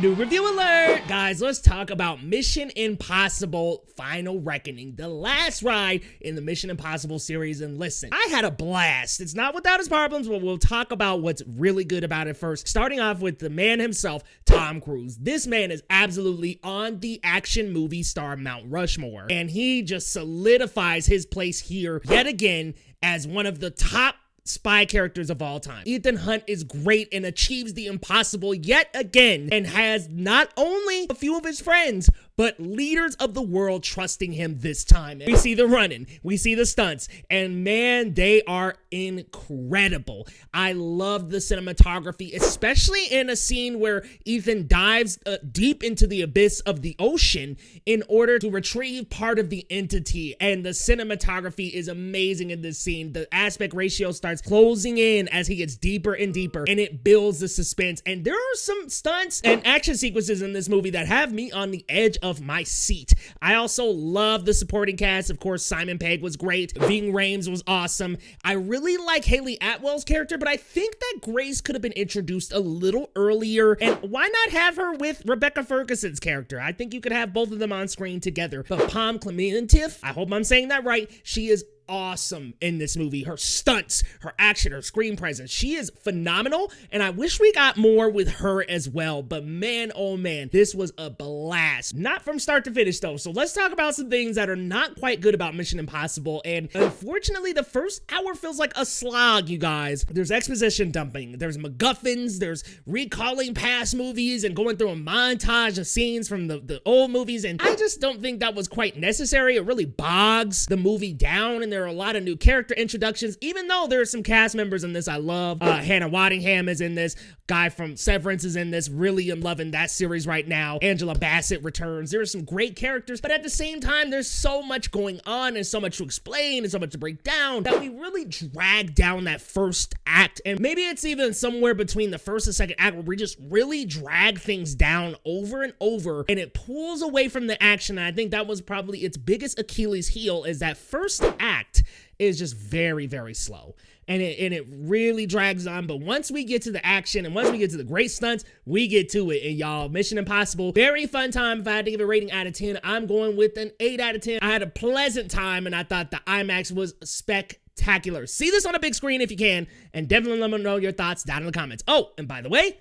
New review alert! Guys, let's talk about Mission Impossible Final Reckoning, the last ride in the Mission Impossible series. And listen, I had a blast. It's not without its problems, but we'll talk about what's really good about it first. Starting off with the man himself, Tom Cruise. This man is absolutely on the action movie star Mount Rushmore, and he just solidifies his place here yet again as one of the top spy characters of all time. Ethan Hunt is great and achieves the impossible yet again, and has not only a few of his friends, but leaders of the world trusting him this time. We see the running, we see the stunts, and man, they are incredible. I love the cinematography, especially in a scene where Ethan dives deep into the abyss of the ocean in order to retrieve part of the entity, and the cinematography is amazing in this scene. The aspect ratio starts closing in as he gets deeper and deeper, and it builds the suspense. And there are some stunts and action sequences in this movie that have me on the edge of my seat. I also love the supporting cast. Of course, Pegg was great. Ving Rhames was awesome. I really like Hayley Atwell's character, but I think that Grace could have been introduced a little earlier. And why not have her with Rebecca Ferguson's character? I think you could have both of them on screen together. But Pom Klementieff, I hope I'm saying that right, she is awesome in this movie. Her stunts, her action, her screen presence, she is phenomenal, and I wish we got more with her as well. But man, oh man, this was a blast. Not from start to finish though, so let's talk about some things that are not quite good about Mission Impossible. And unfortunately, the first hour feels like a slog, you guys. There's exposition dumping, there's MacGuffins, there's recalling past movies and going through a montage of scenes from the old movies, and I just don't think that was quite necessary. It really bogs the movie down, and there are a lot of new character introductions, even though there are some cast members in this I love. Hannah Waddingham is in this. Guy from Severance is in this. Really am loving that series right now. Angela Bassett returns. There are some great characters, but at the same time, there's so much going on and so much to explain and so much to break down that we really drag down that first act. And maybe it's even somewhere between the first and second act where we just really drag things down over and over, and it pulls away from the action. And I think that was probably its biggest Achilles heel, is that first act is just very, very slow. And it really drags on. But once we get to the action and once we get to the great stunts, we get to it. And y'all, Mission Impossible, very fun time. If I had to give a rating out of 10, I'm going with an 8 out of 10. I had a pleasant time, and I thought the IMAX was spectacular. See this on a big screen if you can, and definitely let me know your thoughts down in the comments. Oh, and by the way,